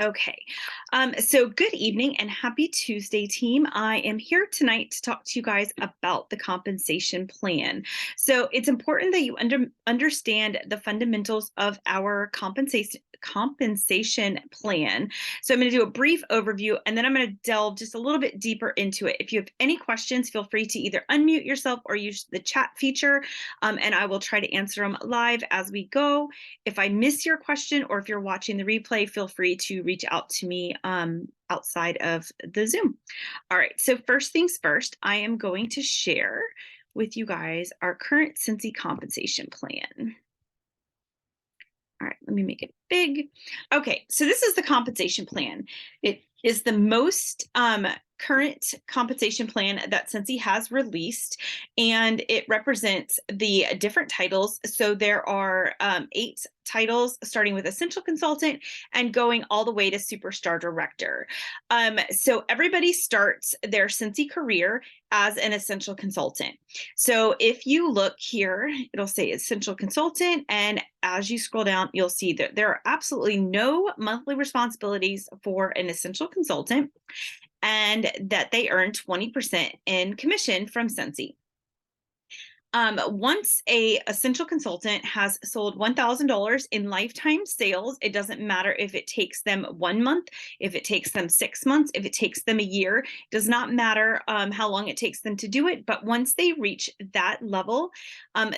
Okay. So good evening and happy Tuesday, team. I am here tonight to talk to you guys about the compensation plan. So it's important that you understand the fundamentals of our compensation plan. So I'm going to do a brief overview and then I'm going to delve just a little bit deeper into it. If you have any questions, feel free to either unmute yourself or use the chat feature, and I will try to answer them live as we go. If I miss your question or if you're watching the replay, feel free to reach out to me outside of the Zoom. All right, so first things first, I am going to share with you guys our current Scentsy compensation plan. All right, let me make it big. Okay, so this is the compensation plan. It is the most current compensation plan that Scentsy has released, and it represents the different titles. So there are 8 titles, starting with Essential Consultant and going all the way to Superstar Director. So everybody starts their Scentsy career as an Essential Consultant. So if you look here, it'll say Essential Consultant, and as you scroll down, you'll see that there are absolutely no monthly responsibilities for an Essential Consultant, and that they earn 20% in commission from Scentsy. Once a essential consultant has sold $1,000 in lifetime sales, it doesn't matter if it takes them 1 month, if it takes them 6 months, if it takes them a year, it does not matter how long it takes them to do it. But once they reach that level,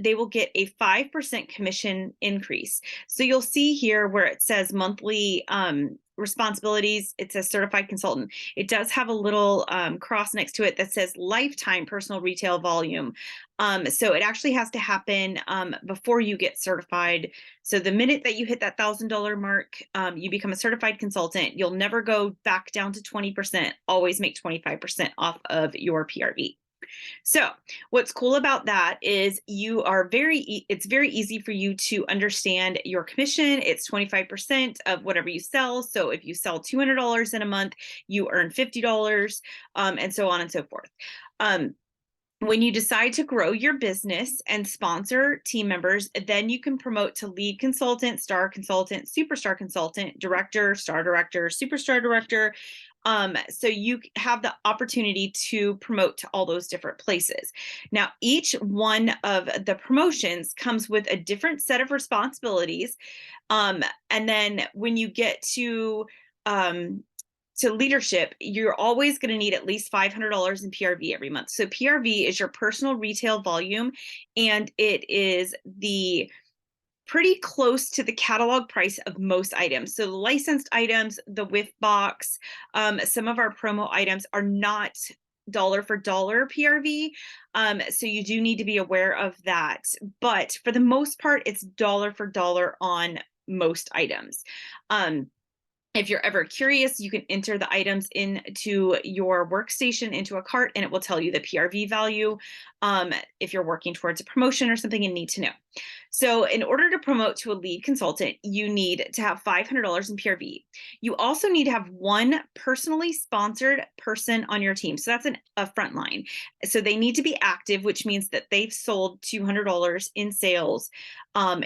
they will get a 5% commission increase. So you'll see here where it says monthly responsibilities, it says certified consultant. It does have a little cross next to it that says lifetime personal retail volume. So it actually has to happen before you get certified. So the minute that you hit that $1,000 mark, you become a certified consultant. You'll never go back down to 20%, always make 25% off of your PRV. So what's cool about that is it's very easy for you to understand your commission. It's 25% of whatever you sell. So if you sell $200 in a month, you earn $50, and so on and so forth. When you decide to grow your business and sponsor team members, then you can promote to lead consultant, star consultant, superstar consultant, director, star director, superstar director. So you have the opportunity to promote to all those different places. Now, each one of the promotions comes with a different set of responsibilities. And then when you get to leadership, you're always going to need at least $500 in PRV every month. So PRV is your personal retail volume, and it is pretty close to the catalog price of most items. So the licensed items, the whiff box, some of our promo items are not dollar for dollar PRV. So you do need to be aware of that. But for the most part, it's dollar for dollar on most items. If you're ever curious, you can enter the items into your workstation into a cart, and it will tell you the PRV value if you're working towards a promotion or something and need to know. So in order to promote to a lead consultant, you need to have $500 in PRV. You also need to have one personally sponsored person on your team. So that's a front line. So they need to be active, which means that they've sold $200 in sales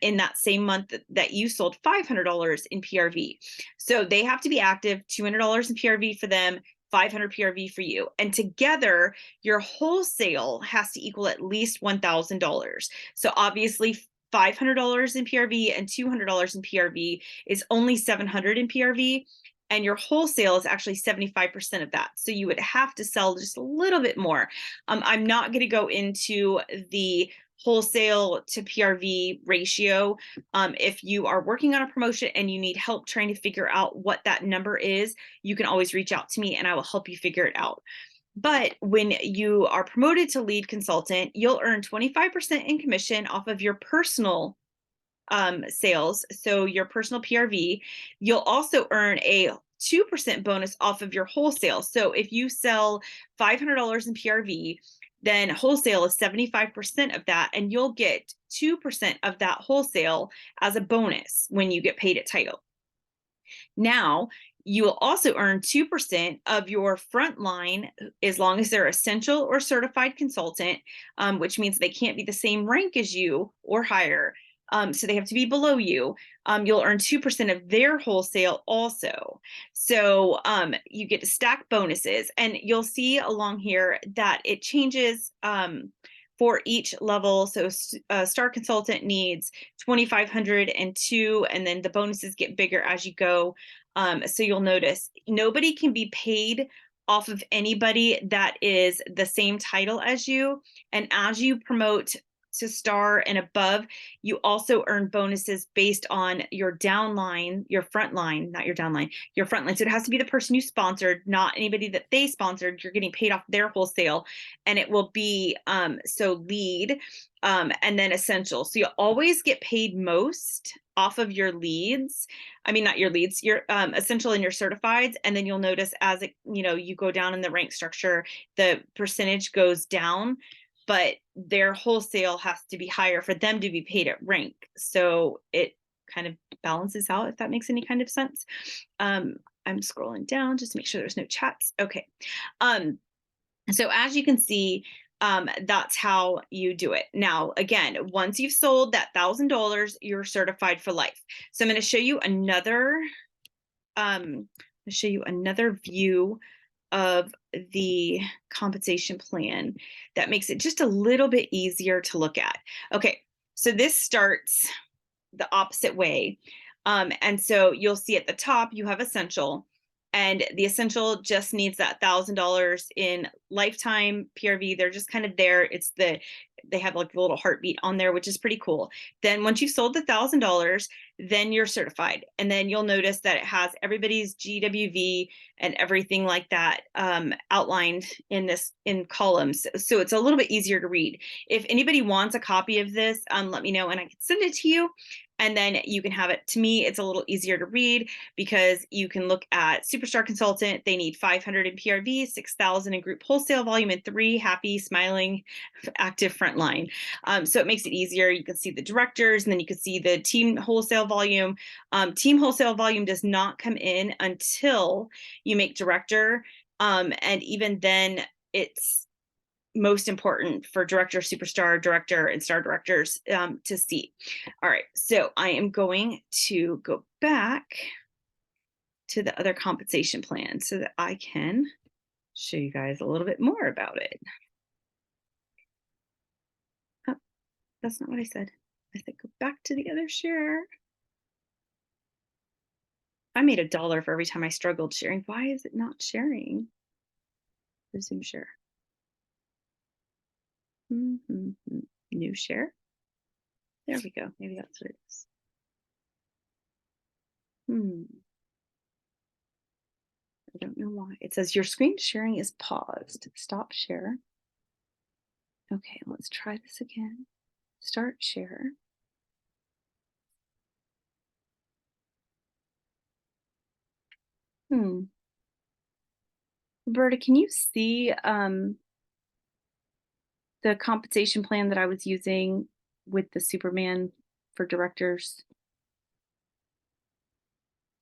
in that same month that you sold $500 in PRV. So they have to be active, $200 in PRV for them, 500 PRV for you. And together, your wholesale has to equal at least $1,000. So obviously, $500 in PRV and $200 in PRV is only $700 in PRV. And your wholesale is actually 75% of that. So you would have to sell just a little bit more. I'm not going to go into the wholesale to PRV ratio. If you are working on a promotion and you need help trying to figure out what that number is, you can always reach out to me and I will help you figure it out. But when you are promoted to lead consultant, you'll earn 25% in commission off of your personal sales, so your personal PRV. You'll also earn a 2% bonus off of your wholesale. So if you sell $500 in PRV, then wholesale is 75% of that, and you'll get 2% of that wholesale as a bonus when you get paid at title. Now, you will also earn 2% of your front line as long as they're essential or certified consultant, which means they can't be the same rank as you or higher. So they have to be below you. You'll earn 2% of their wholesale also. So you get to stack bonuses, and you'll see along here that it changes for each level. So star consultant needs 2,500 and 2, and then the bonuses get bigger as you go. So you'll notice nobody can be paid off of anybody that is the same title as you. And as you promote to star and above, you also earn bonuses based on your downline, your front line, not your downline, your front line. So it has to be the person you sponsored, not anybody that they sponsored. You're getting paid off their wholesale, and it will be so lead and then essential. So you always get paid most off of your leads. I mean, not your leads, your essential and your certifieds. And then you'll notice as it, you go down in the rank structure, the percentage goes down, but their wholesale has to be higher for them to be paid at rank. So it kind of balances out, if that makes any kind of sense. I'm scrolling down just to make sure there's no chats. Okay. So as you can see, that's how you do it. Now, again, once you've sold that $1,000, you're certified for life. So I'm going to show you another view of the compensation plan that makes it just a little bit easier to look at. Okay, so this starts the opposite way. And so you'll see at the top, you have essential, and the essential just needs that $1,000 in lifetime PRV. They're just kind of there. They have like a little heartbeat on there, which is pretty cool. Then once you've sold the $1,000, then you're certified. And then you'll notice that it has everybody's GWV and everything like that outlined in columns. So it's a little bit easier to read. If anybody wants a copy of this, let me know and I can send it to you. And then you can have it. To me, it's a little easier to read because you can look at Superstar Consultant. They need 500 in PRV, 6,000 in group wholesale volume, and 3 happy, smiling, active frontline. So it makes it easier. You can see the directors, and then you can see the team wholesale volume. Team wholesale volume does not come in until you make director. And even then, it's most important for director, superstar director, and star directors to see. All right, so I am going to go back to the other compensation plan so that I can show you guys a little bit more about it. Oh, that's not what I said. I said go back to the other share. I made $1 for every time I struggled sharing. Why is it not sharing? Resume share. New share. There we go. Maybe that's what it is. I don't know why. It says your screen sharing is paused. Stop share. Okay, let's try this again. Start share. Roberta, can you see the compensation plan that I was using with the Superman for directors?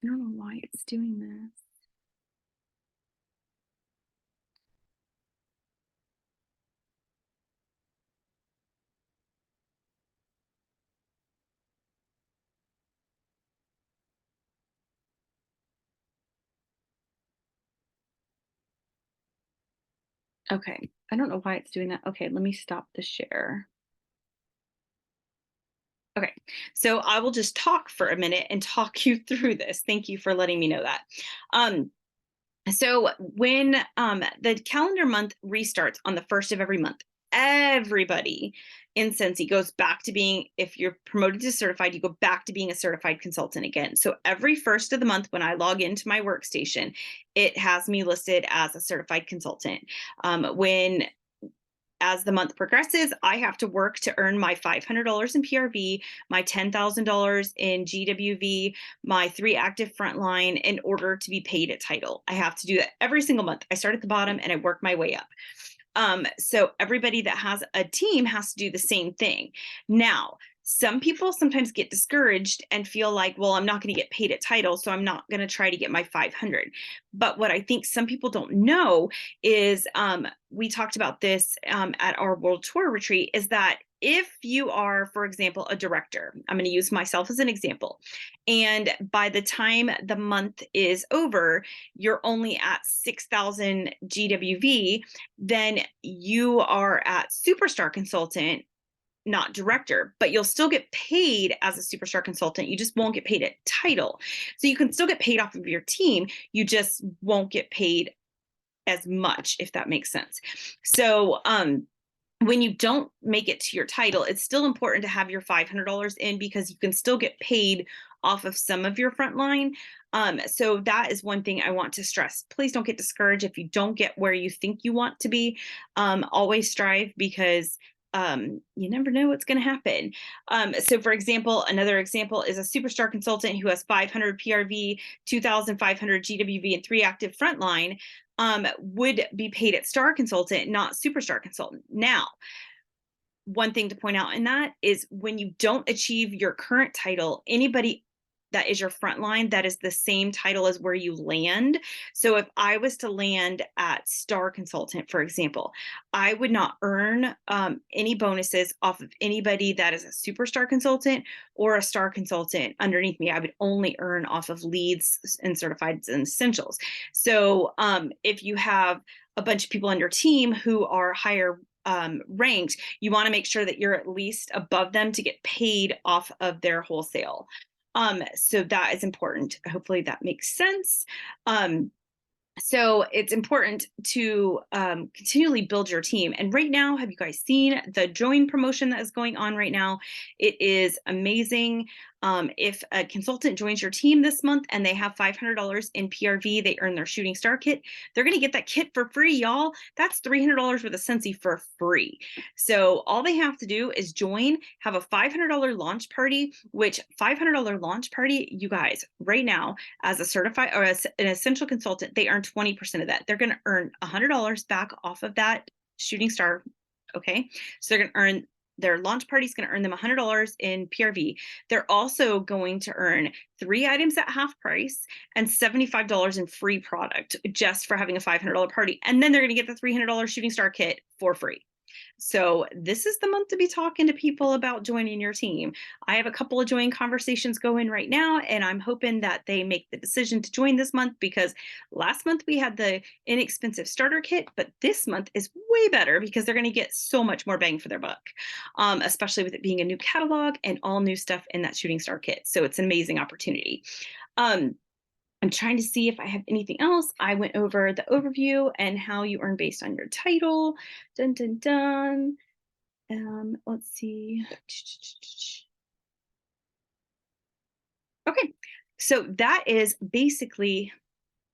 I don't know why it's doing this. Okay, I don't know why it's doing that. Okay, let me stop the share. Okay, so I will just talk for a minute and talk you through this. Thank you for letting me know that. So when the calendar month restarts on the 1st of every month, everybody in Scentsy goes back to being, if you're promoted to certified, you go back to being a certified consultant again. So every 1st of the month when I log into my workstation, it has me listed as a certified consultant. As the month progresses, I have to work to earn my $500 in PRV, my $10,000 in GWV, my 3 active frontline in order to be paid at title. I have to do that every single month. I start at the bottom and I work my way up. So everybody that has a team has to do the same thing. Now, Some people sometimes get discouraged and feel like, well, I'm not going to get paid at title, so I'm not going to try to get my 500. But what I think some people don't know is, we talked about this at our world tour retreat, is that if you are, for example, a director, I'm going to use myself as an example, and by the time the month is over, you're only at 6,000 GWV, then you are at superstar consultant, not director, but you'll still get paid as a superstar consultant. You just won't get paid at title. So you can still get paid off of your team. You just won't get paid as much, if that makes sense. So, when you don't make it to your title, it's still important to have your $500 in, because you can still get paid off of some of your frontline. So that is one thing I want to stress. Please don't get discouraged if you don't get where you think you want to be. Always strive, because you never know what's going to happen. So for example, another example is a superstar consultant who has 500 PRV, 2,500 GWV, and 3 active frontline, would be paid at star consultant, not superstar consultant. Now, one thing to point out in that is, when you don't achieve your current title, anybody that is your frontline, that is the same title as where you land. So if I was to land at star consultant, for example, I would not earn any bonuses off of anybody that is a superstar consultant or a star consultant underneath me. I would only earn off of leads and certifieds and essentials. So if you have a bunch of people on your team who are higher ranked, you want to make sure that you're at least above them to get paid off of their wholesale. So that is important. Hopefully that makes sense. So it's important to continually build your team. And right now, have you guys seen the join promotion that is going on right now? It is amazing. If a consultant joins your team this month and they have $500 in PRV, they earn their shooting star kit. They're going to get that kit for free, y'all. That's $300 worth of Scentsy for free. So all they have to do is join, have a $500 launch party, which $500 launch party, you guys, right now, as a certified or as an essential consultant, they earn 20% of that. They're going to earn $100 back off of that shooting star. Okay. So they're going to earn, their launch party is going to earn them $100 in PRV. They're also going to earn 3 items at half price and $75 in free product just for having a $500 party. And then they're going to get the $300 shooting star kit for free. So this is the month to be talking to people about joining your team. I have a couple of join conversations going right now, and I'm hoping that they make the decision to join this month, because last month we had the inexpensive starter kit, but this month is way better because they're going to get so much more bang for their buck, especially with it being a new catalog and all new stuff in that shooting star kit. So it's an amazing opportunity. I'm trying to see if I have anything else. I went over the overview and how you earn based on your title. Dun, dun, dun. Let's see. Okay, so that is basically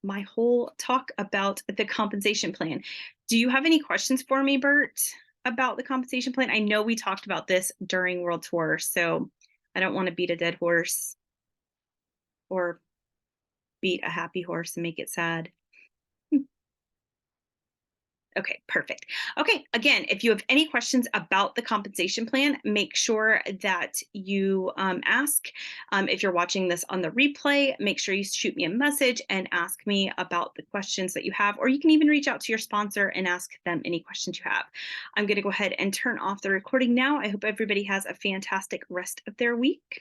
my whole talk about the compensation plan. Do you have any questions for me, Bert, about the compensation plan? I know we talked about this during World Tour, so I don't want to beat a dead horse or beat a happy horse and make it sad. Okay, perfect. Okay, again, if you have any questions about the compensation plan, make sure that you ask. If you're watching this on the replay, make sure you shoot me a message and ask me about the questions that you have, or you can even reach out to your sponsor and ask them any questions you have. I'm going to go ahead and turn off the recording now. I hope everybody has a fantastic rest of their week.